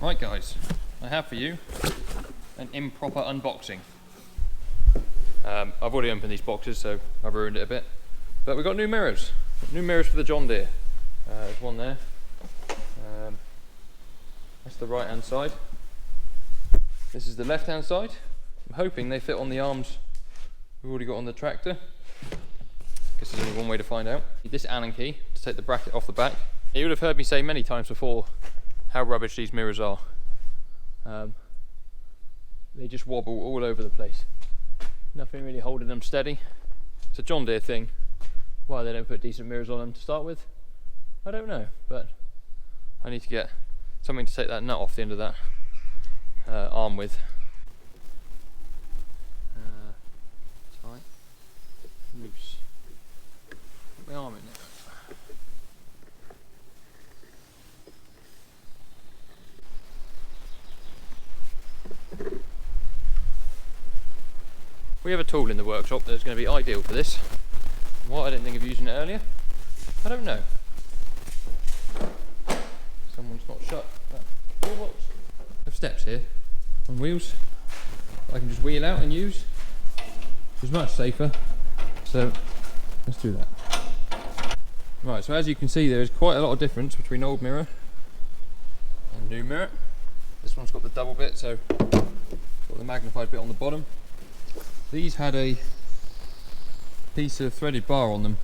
Right guys, I have for you an improper unboxing. I've already opened these boxes, so I've ruined it a bit. But we've got new mirrors. New mirrors for the John Deere. There's one there. That's the right hand side. This is the left hand side. I'm hoping they fit on the arms we've already got on the tractor. Guess there's only one way to find out. Need this Allen key to take the bracket off the back. You would have heard me say many times before how rubbish these mirrors are. They just wobble all over the place. Nothing really holding them steady. It's a John Deere thing. Why they don't put decent mirrors on them to start with, I don't know, but I need to get something to take that nut off the end of that arm with. Tight, loose. Put my arm in there. We have a tool in the workshop that's going to be ideal for this. Why I didn't think of using it earlier, I don't know. Someone's not shut that toolbox. I have steps here on wheels I can just wheel out and use, which is much safer. So let's do that. Right, so as you can see, there is quite a lot of difference between old mirror and new mirror. This one's got the double bit, so it's got the magnified bit on the bottom. These had a piece of threaded bar on them.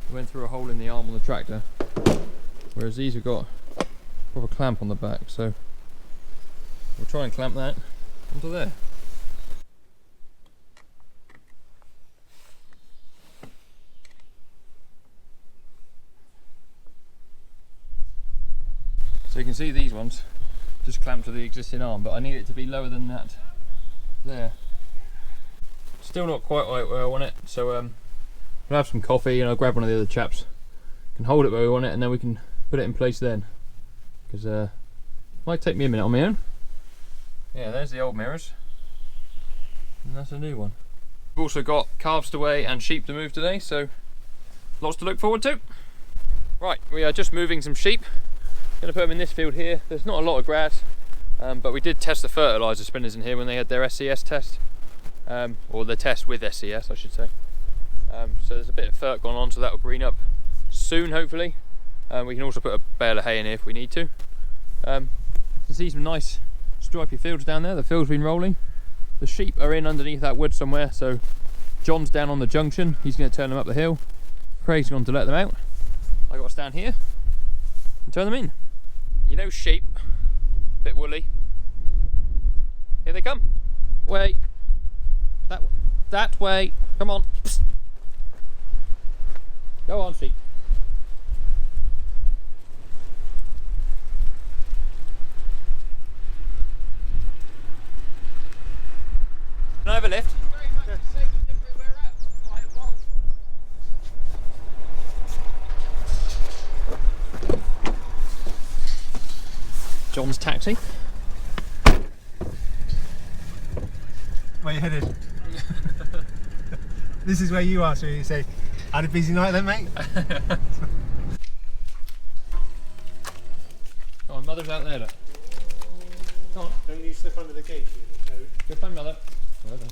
It went through a hole in the arm on the tractor, whereas these have got a proper clamp on the back, so we'll try and clamp that onto there. So you can see these ones just clamp to the existing arm, but I need it to be lower than that there. Still not quite right where I want it, so I'll have some coffee and I'll grab one of the other chaps. Can hold it where we want it and then we can put it in place then. Because it might take me a minute on my own. Yeah, there's the old mirrors. And that's a new one. We've also got calves to weigh and sheep to move today, so lots to look forward to. Right, we are just moving some sheep. Going to put them in this field here. There's not a lot of grass, but we did test the fertiliser spinners in here when they had their SCS test. Or the test with SCS, I should say. So there's a bit of fert going on, so that will green up soon, hopefully. We can also put a bale of hay in here if we need to. You can see some nice stripy fields down there. The field's been rolling. The sheep are in underneath that wood somewhere, so John's down on the junction. He's going to turn them up the hill. Craig's gone to let them out. I got to stand here and turn them in. You know, sheep, bit woolly. Here they come. Wait. That way. Come on. Psst. Go on, sheep. Can I have a lift? John's taxi. Where you headed? This is where you are, so you say, had a busy night then, mate? Come on, mother's out there, look. Come on. Don't you slip under the gate? Good fun, mother. Well done.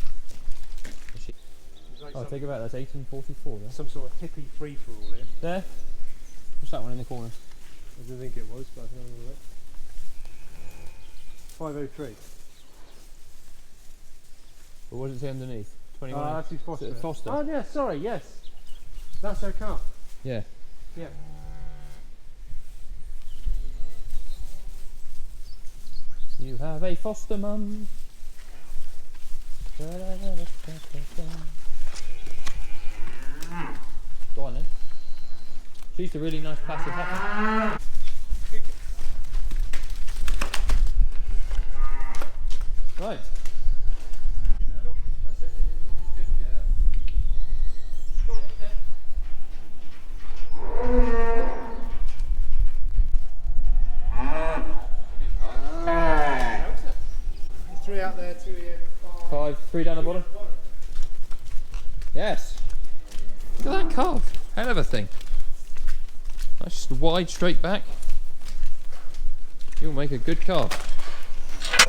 Like oh, take it back, that's 1844 there. some sort of hippie free-for-all here. There? What's that one in the corner? I didn't think it was, but I can have a look. 503. What does it say underneath? 21. Oh, that's his Foster. Foster. Oh, yeah, sorry, yes. That's her car. Yeah. Yeah. You have a foster mum. Go on then. She's a really nice passive happy. Right. Three out there, two here. 5, 3 down the bottom. Yes. Look at that calf. Hell of a thing. Nice wide straight back. You'll make a good calf.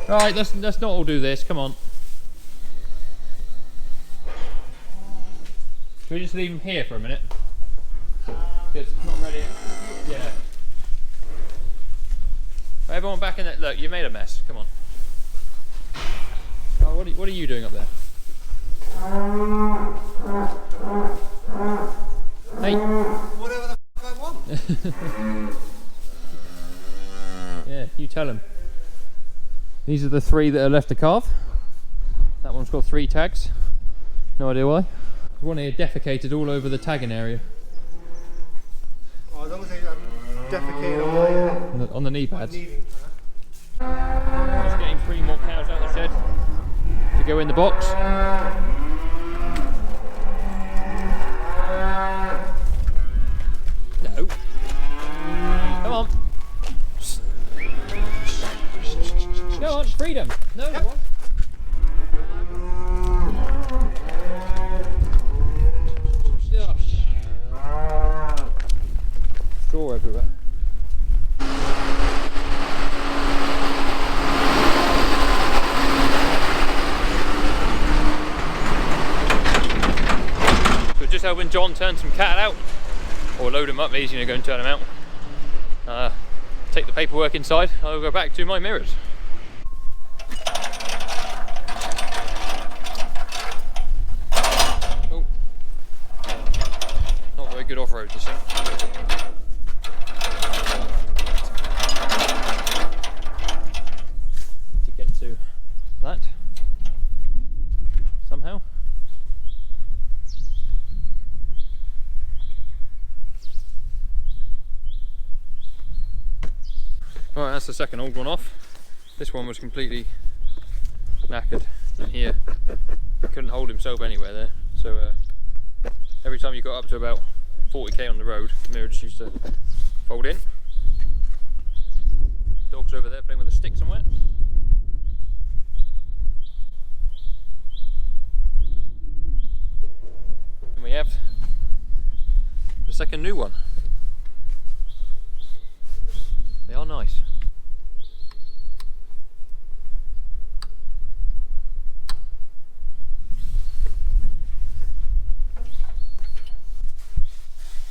Alright, let's not all do this, come on. Can we just leave him here for a minute? Because it's not ready. Yeah. Everyone back in there. Look, you made a mess. Come on. Oh, what are you doing up there? Hey. Whatever the f I want. Yeah, you tell him. These are the 3 that are left to carve. That one's got 3 tags. No idea why. There's one here defecated all over the tagging area. Oh, as long as they defecate On the knee pads. needing Just getting 3 more cows out of the shed to go in the box. No. Come on. Go on, freedom. No, Yep. you want. Straw everywhere. So just helping John turn some cattle out, or load them up. He's going to go and turn them out. Take the paperwork inside. I'll go back to my mirrors. Oh, not very good off-road this thing. To get to that somehow. Right, that's the second old one off. This one was completely knackered in here. He couldn't hold himself anywhere there. So every time you got up to about 40k on the road, the mirror just used to fold in. Dog's over there playing with a stick somewhere. And we have the second new one. They are nice.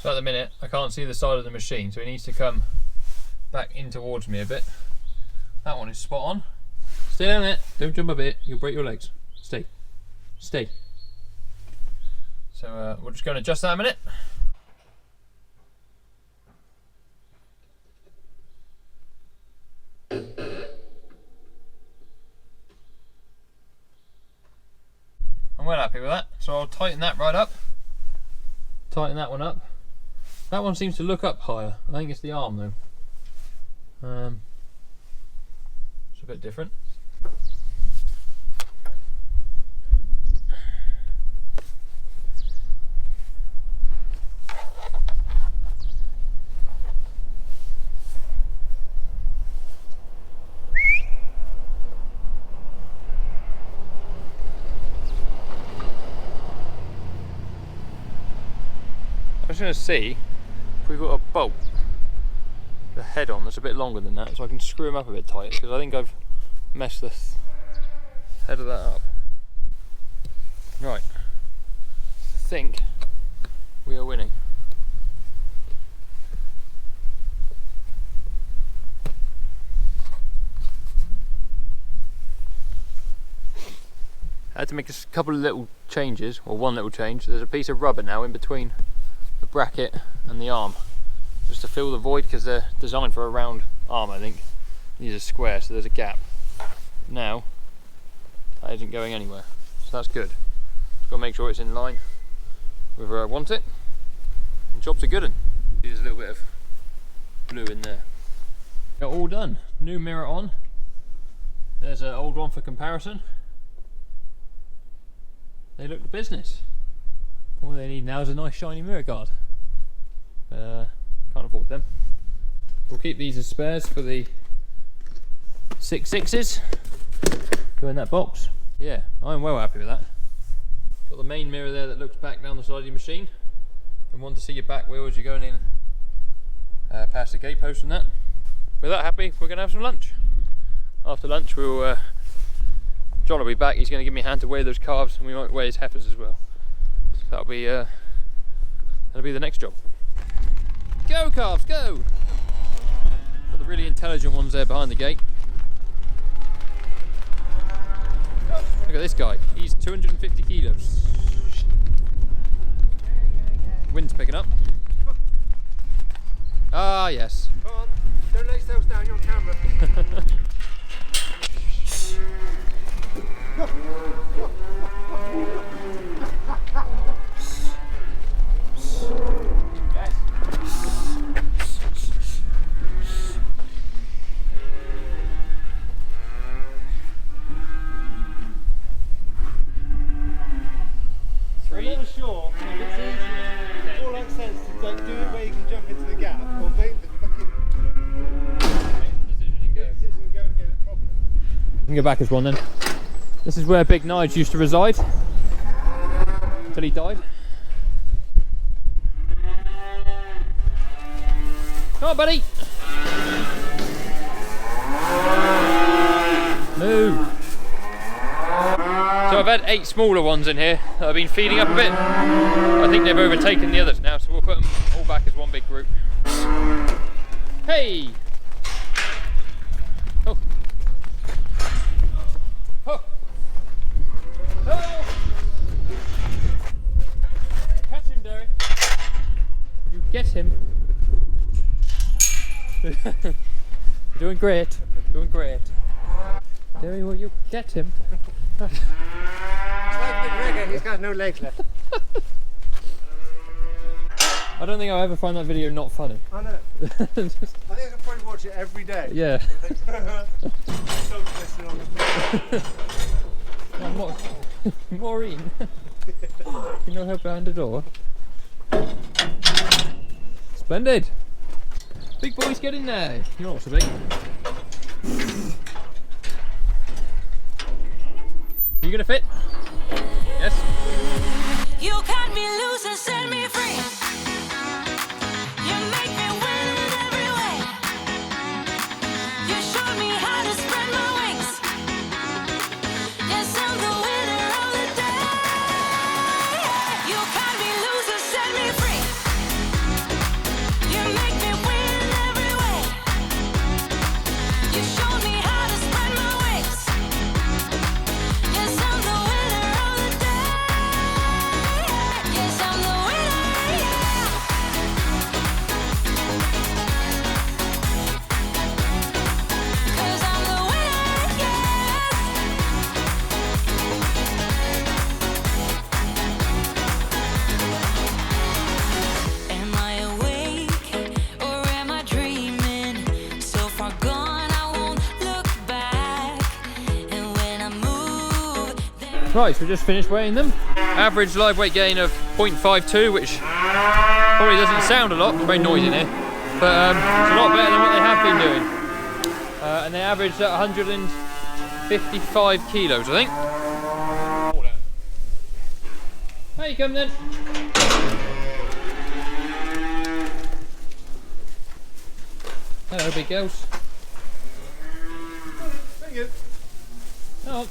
So at the minute I can't see the side of the machine, so he needs to come back in towards me a bit. That one is spot on. Stay on it, don't jump a bit, you'll break your legs. Stay. Stay. So we're just going to adjust that a minute. I'm well happy with that, so I'll tighten that right up. Tighten that one up. That one seems to look up higher. I think it's the arm though. It's a bit different. I'm just going to see if we've got a bolt, the head on that's a bit longer than that, so I can screw him up a bit tighter, because I think I've messed the head of that up. Right, I think we are winning. I had to make a couple of little changes, or one little change. There's a piece of rubber now in between the bracket and the arm, just to fill the void, because they're designed for a round arm, I think. These are square, so there's a gap. Now, that isn't going anywhere, so that's good. Just got to make sure it's in line with where I want it. And job's a good one. There's a little bit of blue in there. Got all done. New mirror on. There's an old one for comparison. They look the business. All they need now is a nice shiny mirror guard. Can't afford them. We'll keep these as spares for the 6.6s. Go in that box. Yeah, I'm well happy with that. Got the main mirror there that looks back down the side of your machine. And one to see your back wheel as you're going in past the gate post and that. With that happy, we're going to have some lunch. after lunch we'll John will be back. He's going to give me a hand to weigh those calves, and we might weigh his heifers as well. So that'll be the next job. Go calves, go! Got the really intelligent ones there behind the gate. Look at this guy. He's 250 kilos. Wind's picking up. Ah, yes. Come on, don't let yourselves down, you're on camera. I'm not sure if it's easier or like sense to like, do it where you can jump into the gap or make the fucking decision and go and get it properly. You can go back as one then. This is where Big Nige used to reside until he died. Come on, buddy! Move! So I've had 8 smaller ones in here that I've been feeding up a bit. I think they've overtaken the others now, so we'll put them all back as one big group. Hey! Oh! Oh! Oh! Catch him, Derry! Did you get him? You're doing great. Doing great. Derry, will you get him? It's like McGregor, he's got no legs left. I don't think I'll ever find that video not funny. I know. I think I can probably watch it every day. Yeah. Maureen. You know help behind the door. Splendid. Big boys, get in there. You're not so big. You gonna fit? Yes. You cut me loose and set me free. You make me win in every way. You showed me how to spread my wings. Yes, I'm the winner of the day. You cut me loose and set me free. You make me win in every way. You showed me how to spread my wings. Yes, I'm the winner of the day. Yes, I'm the winner, yeah. 'Cause I'm the winner, yes. Am I awake or am I dreaming? So far gone, I won't look back. And when I move, Right, so we just finished weighing them. Average live weight gain of 0.52, which probably doesn't sound a lot. It's very noisy in here, but it's a lot better than what they have been doing. And they averaged at 155 kilos, I think. How you come then? Hello, big girls. Thank you. Oh.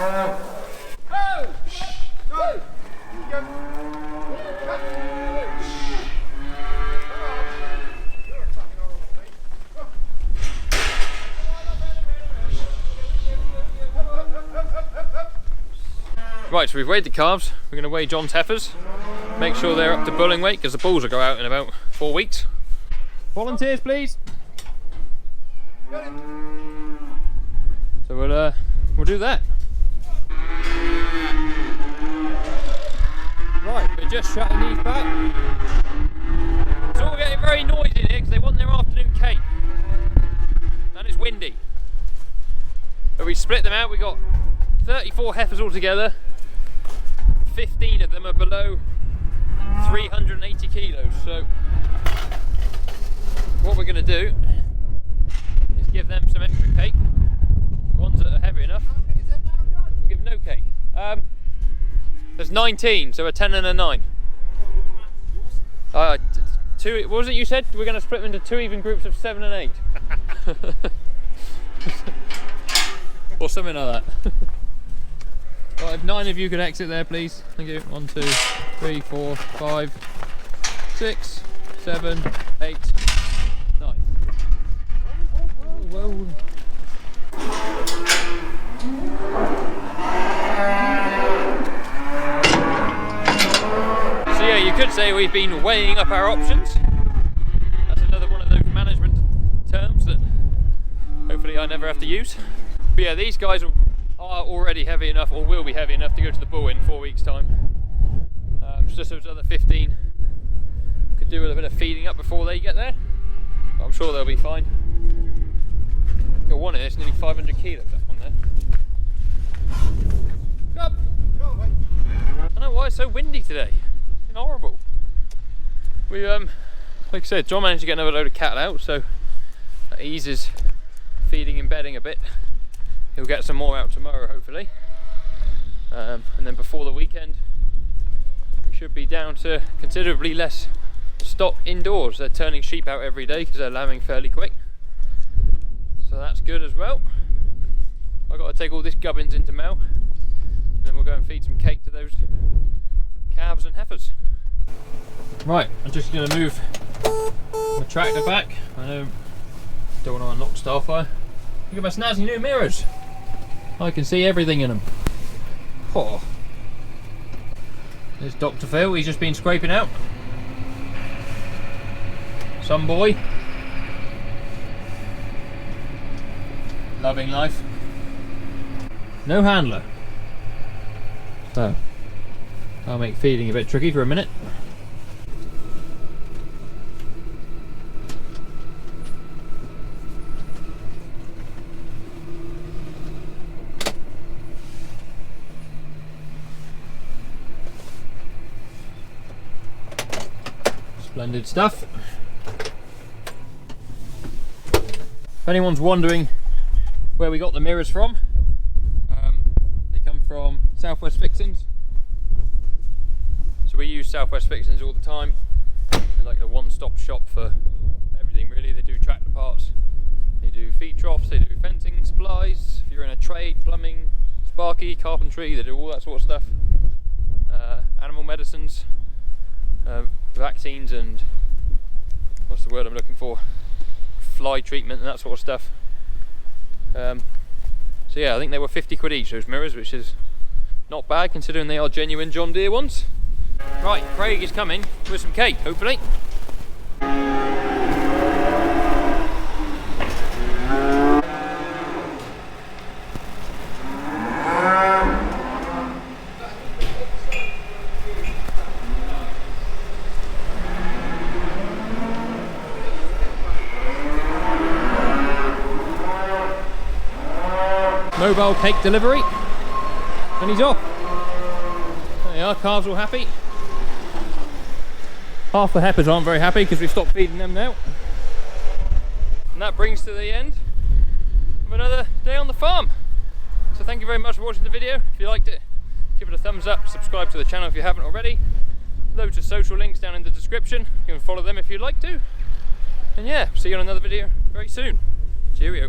Oh! Go! Go! Right, so we've weighed the calves. We're going to weigh John's heifers. Make sure they're up to bulling weight because the bulls will go out in about 4 weeks. Volunteers, please. So we'll do that. Right, we're just shutting these back. It's all getting very noisy in here because they want their afternoon cake. And it's windy. But we split them out. We got 34 heifers altogether. 15 of them are below 380 kilos. So what we're going to do is give them some extra cake. The ones that are heavy enough, we'll give no cake. There's 19, so a 10 and a 9. two. What was it you said? We're going to split them into 2 even groups of 7 and 8, or something like that. Right, if 9 of you could exit there, please. Thank you. 1, 2, 3, 4, 5, 6, 7, 8, 9. Whoa, whoa. So yeah, you could say we've been weighing up our options. That's another one of those management terms that hopefully I never have to use. But yeah, these guys are already heavy enough, or will be heavy enough, to go to the bull in 4 weeks' time. It's just those other 15 could do with a bit of feeding up before they get there, but I'm sure they'll be fine. Got one in this, nearly 500 kilos up on there. Go up. I don't know why it's so windy today. It's horrible. We like I said, John managed to get another load of cattle out, so that eases feeding and bedding a bit. He'll get some more out tomorrow, hopefully, and then before the weekend we should be down to considerably less stock indoors. They're turning sheep out every day because they're lambing fairly quick, so that's good as well. I've got to take all this gubbins into Mel, and then we'll go and feed some cake to those calves and heifers. Right, I'm just going to move the tractor back. I know, don't want to unlock Starfire. Look at my snazzy new mirrors. I can see everything in them. Oh. There's Dr. Phil, he's just been scraping out. Some boy. Loving life. No handler. So, I'll make feeding a bit tricky for a minute. Splendid stuff. If anyone's wondering where we got the mirrors from, they come from Southwest Fixings. So we use Southwest Fixings all the time. They're like a one-stop shop for everything really. They do tractor parts, they do feed troughs, they do fencing supplies. If you're in a trade, plumbing, sparky, carpentry, they do all that sort of stuff. Animal medicines, vaccines, and what's the word I'm looking for? Fly treatment and that sort of stuff. So yeah, I think they were 50 quid each, those mirrors, which is not bad considering they are genuine John Deere ones. Right, Craig is coming with some cake, hopefully. Mobile cake delivery, and he's off. There you are, calves all happy. Half the heifers aren't very happy because we've stopped feeding them now. And that brings to the end of another day on the farm. So thank you very much for watching the video. If you liked it, give it a thumbs up, subscribe to the channel if you haven't already. Loads of social links down in the description. You can follow them if you'd like to. And yeah, see you on another video very soon. Cheerio.